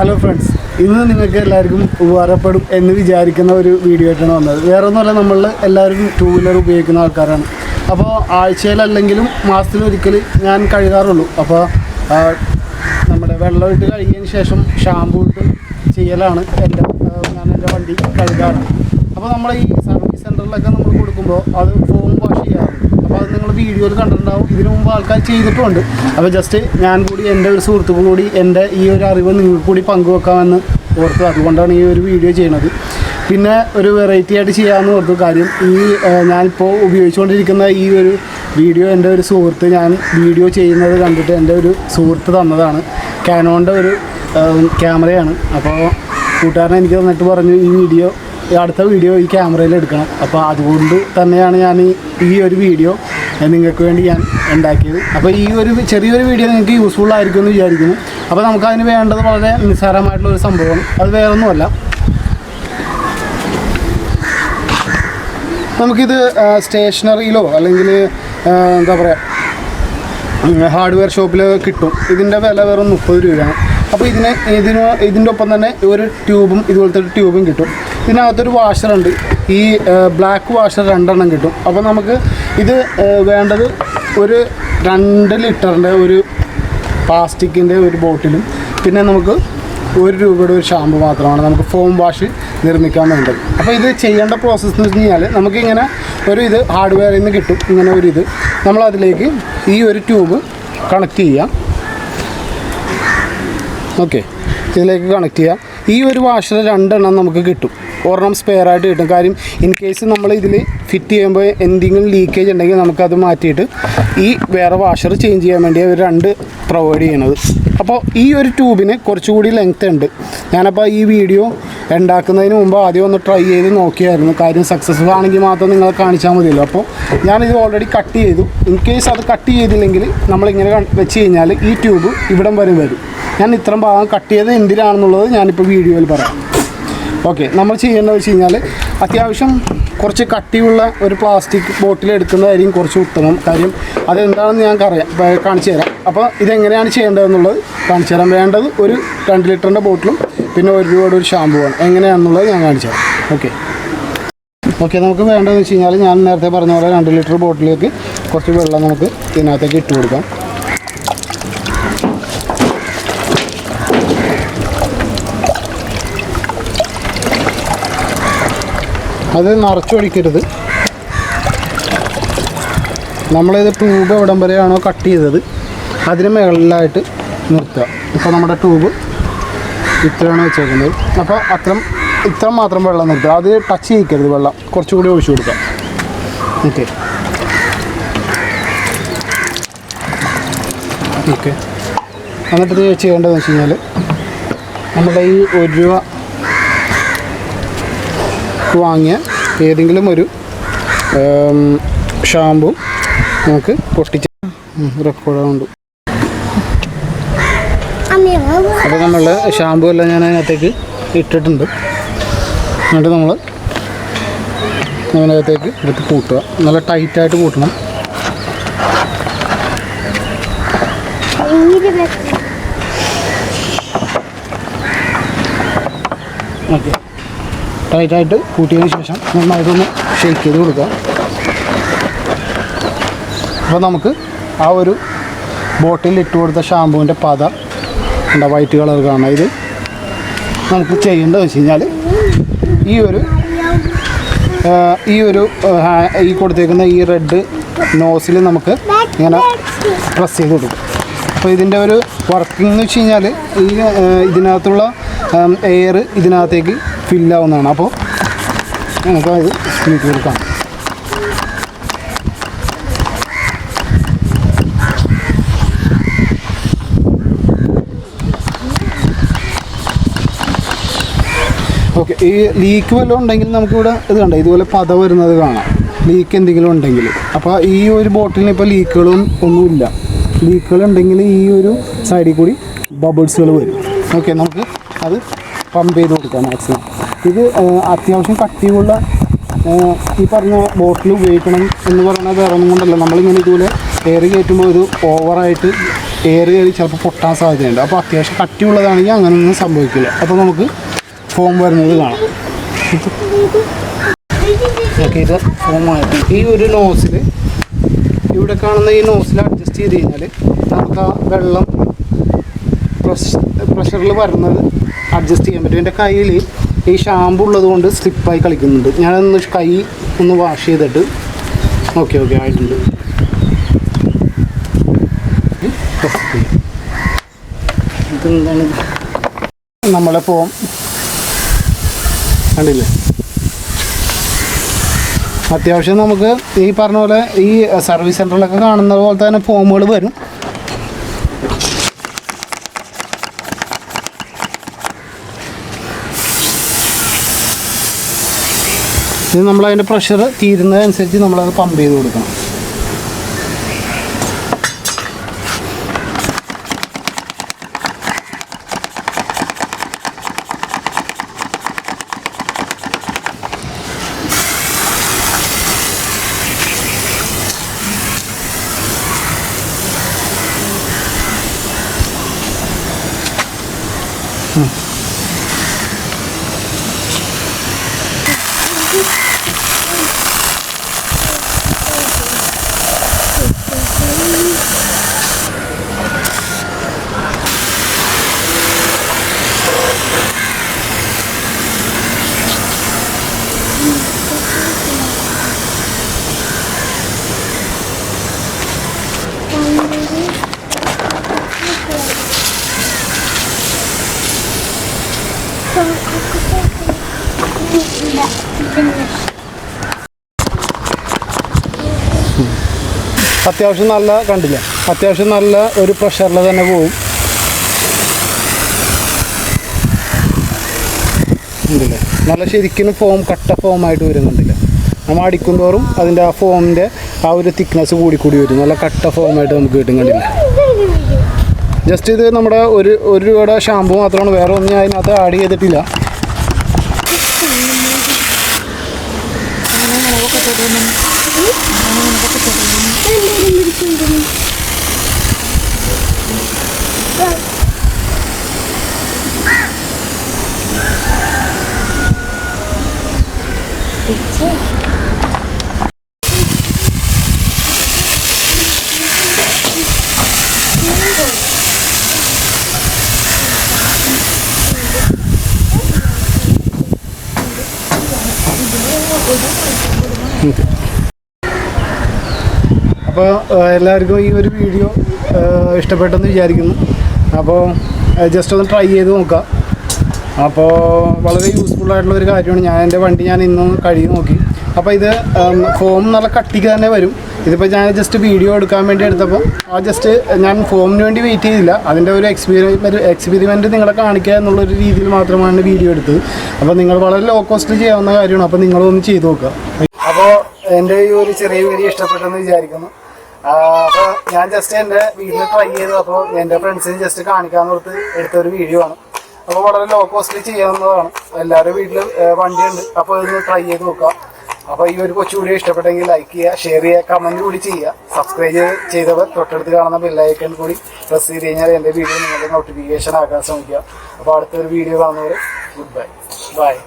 Hello friends, ഇന്ന് നിങ്ങൾക്ക് എല്ലാവർക്കും ഉപകാരപ്പെടും എന്ന് വിചാരിക്കുന്ന ഒരു വീഡിയോ ആയിട്ടാണ് വന്നത്. വേറെ ഒന്നുമല്ല, നമ്മൾ എല്ലാവരും ടൂ വീലർ ഉപയോഗിക്കുന്ന ആൾക്കാരാണ്. അപ്പോൾ ആഴ്ചയിലല്ലെങ്കിലും മാസത്തിലൊരിക്കൽ ഞാൻ കഴുകാറുള്ളൂ. അപ്പോൾ നമ്മുടെ വെള്ളമിട്ട് കഴുകിയതിന് ശേഷം ഷാമ്പൂ ഇട്ട് ചെയ്യലാണ് ഞാൻ എൻ്റെ വണ്ടി കഴുകാറ്. അപ്പോൾ നമ്മൾ ഈ സർവീസ് സെൻറ്ററിലൊക്കെ നമ്മൾ കൊടുക്കുമ്പോൾ അത് ഫോം വാഷ് ചെയ്യാറുണ്ട്. അപ്പോൾ അത് നിങ്ങൾ വീഡിയോയിൽ കണ്ടിട്ടുണ്ടാവും. ഇതിനു മുമ്പ് ആൾക്കാർ ചെയ്തിട്ടുമുണ്ട്. അപ്പോൾ ജസ്റ്റ് ഞാൻ കൂടി എൻ്റെ ഒരു സുഹൃത്തുക്കൾ കൂടി എൻ്റെ ഈ ഒരു അറിവ് നിങ്ങൾക്ക് കൂടി പങ്കുവെക്കാമെന്ന് ഓർത്തു. അതുകൊണ്ടാണ് ഈ ഒരു വീഡിയോ ചെയ്യുന്നത്. പിന്നെ ഒരു വെറൈറ്റി ആയിട്ട് ചെയ്യാമെന്ന് ഓർത്തു. കാര്യം ഞാനിപ്പോൾ ഉപയോഗിച്ചുകൊണ്ടിരിക്കുന്ന ഈ ഒരു വീഡിയോ എൻ്റെ ഒരു സുഹൃത്ത് ഞാൻ വീഡിയോ ചെയ്യുന്നത് കണ്ടിട്ട് എൻ്റെ ഒരു സുഹൃത്ത് തന്നതാണ്. കാനോണിൻ്റെ ഒരു ക്യാമറയാണ്. അപ്പോൾ കൂട്ടുകാരനെ എനിക്ക് തന്നിട്ട് പറഞ്ഞു അടുത്ത വീഡിയോ ഈ ക്യാമറയിൽ എടുക്കണം. അപ്പോൾ അതുകൊണ്ട് തന്നെയാണ് ഞാൻ ഈ ഒരു വീഡിയോ നിങ്ങൾക്ക് വേണ്ടി ഞാൻ ഉണ്ടാക്കിയത്. അപ്പോൾ ഈ ഒരു ചെറിയൊരു വീഡിയോ നിങ്ങൾക്ക് യൂസ്ഫുൾ ആയിരിക്കും എന്ന് വിചാരിക്കുന്നു. അപ്പോൾ നമുക്കതിന് വേണ്ടത് വളരെ നിസ്സാരമായിട്ടുള്ളൊരു സംഭവമാണ്. അത് വേറൊന്നുമല്ല, നമുക്കിത് സ്റ്റേഷനറിയിലോ അല്ലെങ്കിൽ എന്താ പറയുക ഹാർഡ്വെയർ ഷോപ്പിൽ കിട്ടും. ഇതിൻ്റെ വില വെറും 30 രൂപയാണ്. അപ്പോൾ ഇതിൻ്റെ ഒപ്പം തന്നെ ഒരു ട്യൂബും ഇതുപോലത്തെ ഒരു ട്യൂബും കിട്ടും. ഇതിനകത്തൊരു വാഷറുണ്ട്. ഈ ബ്ലാക്ക് വാഷർ 2 എണ്ണം കിട്ടും. അപ്പോൾ നമുക്ക് ഇത് വേണ്ടത് ഒരു 2 ലിറ്ററിൻ്റെ ഒരു പ്ലാസ്റ്റിക്കിൻ്റെ ഒരു ബോട്ടിലും പിന്നെ നമുക്ക് 1 രൂപയുടെ ഒരു ഷാമ്പു മാത്രമാണ് നമുക്ക് ഫോം വാഷ് നിർമ്മിക്കാൻ വേണ്ടത്. അപ്പോൾ ഇത് ചെയ്യേണ്ട പ്രോസസ്സ് എന്ന് വെച്ച് കഴിഞ്ഞാൽ നമുക്കിങ്ങനെ ഇത് ഹാർഡ്വെയറിൽ നിന്ന് കിട്ടും. ഇങ്ങനെ ഇത് നമ്മളതിലേക്ക് ഈ ഒരു ട്യൂബ് കണക്ട് ചെയ്യാം. ഓക്കെ, ഇതിലേക്ക് കണക്ട് ചെയ്യാം. ഈ ഒരു വാഷർ 2 എണ്ണം നമുക്ക് കിട്ടും. ഒരെണ്ണം സ്പെയർ ആയിട്ട് കിട്ടും. കാര്യം ഇൻ കേസ് നമ്മൾ ഇതിൽ ഫിറ്റ് ചെയ്യുമ്പോൾ എന്തെങ്കിലും ലീക്കേജ് ഉണ്ടെങ്കിൽ നമുക്കത് മാറ്റിയിട്ട് ഈ വേറെ വാഷർ ചേഞ്ച് ചെയ്യാൻ വേണ്ടി അവർ 2 പ്രൊവൈഡ് ചെയ്യണത്. അപ്പോൾ ഈ ഒരു ട്യൂബിന് കുറച്ചുകൂടി ലെങ്ത് ഉണ്ട്. ഞാനപ്പോൾ ഈ വീഡിയോ ഉണ്ടാക്കുന്നതിന് മുമ്പ് ആദ്യം ഒന്ന് ട്രൈ ചെയ്ത് നോക്കിയായിരുന്നു. കാര്യം സക്സസ്ഫുൾ ആണെങ്കിൽ മാത്രം നിങ്ങളെ കാണിച്ചാൽ മതിയല്ലോ. അപ്പോൾ ഞാനിത് ഓൾറെഡി കട്ട് ചെയ്തു. ഇൻ കേസ് അത് കട്ട് ചെയ്തില്ലെങ്കിൽ നമ്മളിങ്ങനെ വെച്ച് കഴിഞ്ഞാൽ ഈ ട്യൂബ് ഇവിടം വരെ വരും. ഞാൻ ഇത്രയും ഭാഗം കട്ട് ചെയ്ത് എന്തിനാണെന്നുള്ളത് ഞാനിപ്പോൾ വീഡിയോയിൽ പറയാം. ഓക്കെ, നമ്മൾ ചെയ്യേണ്ടത് വെച്ച് കഴിഞ്ഞാൽ അത്യാവശ്യം കുറച്ച് കട്ടിയുള്ള ഒരു പ്ലാസ്റ്റിക് ബോട്ടിൽ എടുക്കുന്നതായിരിക്കും കുറച്ച് ഉത്തമം. കാര്യം അതെന്താണെന്ന് ഞാൻ കാണിച്ചു തരാം. അപ്പോൾ ഇതെങ്ങനെയാണ് ചെയ്യേണ്ടതെന്നുള്ളത് കാണിച്ചു തരാം. വേണ്ടത് ഒരു 2 ലിറ്ററിൻ്റെ ബോട്ടിലും പിന്നെ 1 രൂപയുടെ ഒരു ഷാമ്പുവാണ്. എങ്ങനെയാണെന്നുള്ളത് ഞാൻ കാണിച്ചു തരാം. ഓക്കെ, നമുക്ക് വേണ്ടതെന്ന് വെച്ച് കഴിഞ്ഞാൽ ഞാൻ നേരത്തെ പറഞ്ഞ പോലെ 2 ലിറ്റർ ബോട്ടിലേക്ക് കുറച്ച് വെള്ളം നമുക്ക് ഇതിനകത്തേക്ക് ഇട്ട് കൊടുക്കാം. അത് നിറച്ചൊഴിക്കരുത്. നമ്മളിത് ട്യൂബ് എവിടം വരെയാണോ കട്ട് ചെയ്തത് അതിന് മുകളിലായിട്ട് നിർത്തുക. ഇപ്പോൾ നമ്മുടെ ട്യൂബ് ഇത്രയാണ് വെച്ചേക്കുന്നത്. അപ്പോൾ ഇത്ര മാത്രം വെള്ളം നിർത്തുക. അത് ടച്ച് ചെയ്യിക്കരുത്. വെള്ളം കുറച്ചുകൂടി ഒഴിച്ചു കൊടുക്കാം. ഓക്കെ എന്നിട്ട് ഇത് ചെയ്യേണ്ടതെന്ന് വെച്ച് കഴിഞ്ഞാൽ നമ്മുടെ ഈ 1 രൂപ വാങ്ങിയ ഏതെങ്കിലും ഒരു ഷാമ്പു നമുക്ക് പൊട്ടിച്ച് റെക്കോർഡുണ്ട്. അപ്പോൾ നമ്മൾ ഷാമ്പു എല്ലാം ഞാൻ അതിനകത്തേക്ക് ഇട്ടിട്ടുണ്ട്. എന്നിട്ട് നമ്മൾ അതിനകത്തേക്ക് എടുത്ത് കൂട്ടുക. നല്ല ടൈറ്റായിട്ട് കൂട്ടണം. ഓക്കെ, ടൈറ്റായിട്ട് കൂട്ടിയതിന് ശേഷം നന്നായിട്ടൊന്ന് ഷേക്ക് ചെയ്ത് കൊടുക്കുക. അപ്പോൾ നമുക്ക് ആ ഒരു ബോട്ടിൽ ഇട്ട് കൊടുത്ത ഷാമ്പുവിൻ്റെ പത എന്താ വൈറ്റ് കളർ കാണാം. ഇത് നമുക്ക് ചെയ്യേണ്ടതെന്ന് വെച്ച് കഴിഞ്ഞാൽ ഈ കൊടുത്തേക്കുന്ന ഈ റെഡ് നോസിൽ നമുക്ക് ഇങ്ങനെ പ്രസ് ചെയ്ത് കൊടുക്കും. അപ്പോൾ ഇതിൻ്റെ ഒരു വർക്കിംഗ് എന്ന് വെച്ച് കഴിഞ്ഞാൽ ഇതിനകത്തുള്ള എയർ ഇതിനകത്തേക്ക് ഫില്ലാവുന്നതാണ്. അപ്പോൾ നമുക്കത് സ്പീഡ് കൊടുക്കാം. ഓക്കെ, ഈ ലീക്ക് വല്ലതും ഉണ്ടെങ്കിൽ നമുക്കിവിടെ ഇത് കണ്ട ഇതുപോലെ പത വരുന്നത് കാണാം. ലീക്ക് എന്തെങ്കിലും ഉണ്ടെങ്കിൽ. അപ്പോൾ ഈ ഒരു ബോട്ടിലിന് ഇപ്പോൾ ലീക്കുകളും ഒന്നുമില്ല. ലീക്കുകളുണ്ടെങ്കിൽ ഈ ഒരു സൈഡിൽ കൂടി ബബിൾസുകൾ വരും. ഓക്കെ, നമുക്ക് അത് പമ്പ് ചെയ്ത് കൊടുക്കാം മാക്സിമം. ഇത് അത്യാവശ്യം കട്ടിയുള്ള ഈ പറഞ്ഞ ബോട്ടിൽ ഉപയോഗിക്കണം എന്ന് പറയുന്നത് വേറെ ഒന്നും കൊണ്ടല്ല. നമ്മളിങ്ങനെ ഇതുപോലെ എയർ കയറ്റുമ്പോൾ ഇത് ഓവറായിട്ട് എയർ കയറി ചിലപ്പോൾ പൊട്ടാൻ സാധ്യതയുണ്ട്. അപ്പോൾ അത്യാവശ്യം കട്ടിയുള്ളതാണെങ്കിൽ അങ്ങനെയൊന്നും സംഭവിക്കില്ല. അപ്പോൾ നമുക്ക് ഫോം വരുന്നത് കാണാം. ഓക്കെ, ഇത് ഫോമായിട്ട് ഈ ഒരു നോസിൽ ഇവിടെ കാണുന്ന ഈ നോസിൽ അഡ്ജസ്റ്റ് ചെയ്ത് കഴിഞ്ഞാൽ നമുക്ക് ആ വെള്ളം പ്രഷറിൽ വരുന്നത് അഡ്ജസ്റ്റ് ചെയ്യാൻ പറ്റും. എൻ്റെ കയ്യിൽ ഈ ഷാമ്പു ഉള്ളത് കൊണ്ട് സ്ലിപ്പായി കളിക്കുന്നുണ്ട്. ഞാനൊന്ന് കൈ ഒന്ന് വാഷ് ചെയ്തിട്ട് ഓക്കെ ആയിട്ടുണ്ട്. ഇതെന്താണ് നമ്മളെ ഫോം കണ്ടില്ലേ? അത്യാവശ്യം നമുക്ക് ഈ പറഞ്ഞ പോലെ ഈ സർവീസ് സെൻ്ററിലൊക്കെ കാണുന്ന പോലത്തെ തന്നെ ഫോമുകൾ വരും. ഇത് നമ്മളതിൻ്റെ പ്രഷർ തീരുന്നതനുസരിച്ച് നമ്മളത് പമ്പ് ചെയ്ത് കൊടുക്കണം. അത്യാവശ്യം നല്ല കണ്ടില്ല, അത്യാവശ്യം നല്ല ഒരു പ്രഷറിൽ തന്നെ പോവും. ഉണ്ടല്ലേ, നല്ല ശരിക്കും ഫോം കട്ട ഫോമായിട്ട് വരുന്നുണ്ടല്ലേ. നമ്മൾ അടിക്കും തോറും അതിൻ്റെ ആ ഫോമിൻ്റെ ആ ഒരു തിക്നെസ് കൂടി വരും. നല്ല കട്ട ഫോമായിട്ട് നമുക്ക് കിട്ടും. കണ്ടില്ല, ജസ്റ്റ് ഇത് നമ്മുടെ ഒരു രൂപയുടെ ഷാമ്പു മാത്രമാണ്, വേറെ ഒന്നും ഞാൻ അതിനകത്ത് ആഡ് ചെയ്തിട്ടില്ല. അപ്പോൾ എല്ലാവർക്കും ഈ ഒരു വീഡിയോ ഇഷ്ടപ്പെട്ടെന്ന് വിചാരിക്കുന്നു. അപ്പോൾ ജസ്റ്റ് ഒന്ന് ട്രൈ ചെയ്ത് നോക്കാം. അപ്പോൾ വളരെ യൂസ്ഫുള്ളായിട്ടുള്ള ഒരു കാര്യമാണ്. എൻ്റെ വണ്ടി ഞാൻ ഇന്ന് കഴുകി നോക്കി. അപ്പോൾ ഇത് ഫോം നല്ല കട്ടിക്ക് തന്നെ വരും. ഇതിപ്പോൾ ഞാൻ ജസ്റ്റ് വീഡിയോ എടുക്കാൻ വേണ്ടി എടുത്തപ്പോൾ ജസ്റ്റ് ഞാൻ ഫോമിന് വേണ്ടി വെയിറ്റ് ചെയ്തില്ല. അതിൻ്റെ ഒരു എക്സ്പെരിമെൻറ്റ് നിങ്ങളെ കാണിക്കുക എന്നുള്ളൊരു രീതിയിൽ മാത്രമാണ് വീഡിയോ എടുത്തത്. അപ്പോൾ നിങ്ങൾ വളരെ ലോ കോസ്റ്റിൽ ചെയ്യാവുന്ന കാര്യമാണ്. അപ്പോൾ നിങ്ങളൊന്ന് ചെയ്ത് നോക്കുക. അപ്പോൾ എൻ്റെ ഈ ഒരു ചെറിയ വീഡിയോ ഇഷ്ടപ്പെട്ടെന്ന് വിചാരിക്കുന്നു. അപ്പോൾ ഞാൻ ജസ്റ്റ് എൻ്റെ വീട്ടിൽ ട്രൈ ചെയ്തു. അപ്പോൾ എൻ്റെ ഫ്രണ്ട്സിന് ജസ്റ്റ് കാണിക്കാമെന്ന് ഓർത്ത് എടുത്തൊരു വീഡിയോ ആണ്. അപ്പോൾ വളരെ ലോ കോസ്റ്റിൽ ചെയ്യാവുന്നതാണ്. എല്ലാവരും വീട്ടിൽ വണ്ടിയുണ്ട്. അപ്പോൾ ഇതൊന്ന് ട്രൈ ചെയ്ത് നോക്കുക. അപ്പോൾ ഈ ഒരു കൊച്ചു വീഡിയോ ഇഷ്ടപ്പെട്ടെങ്കിൽ ലൈക്ക് ചെയ്യുക, ഷെയർ ചെയ്യുക, കമൻറ്റ് കൂടി ചെയ്യുക. സബ്സ്ക്രൈബ് ചെയ്തവർ തൊട്ടടുത്ത് കാണുന്ന ബെല്ലൈക്കൺ കൂടി പ്രസ് ചെയ്ത് കഴിഞ്ഞാൽ എൻ്റെ വീഡിയോ നിങ്ങളുടെ നോട്ടിഫിക്കേഷൻ ആക്കാൻ ശ്രമിക്കുക. അപ്പോൾ അടുത്തൊരു വീഡിയോ കാണുന്നവർ ഗുഡ് ബൈ.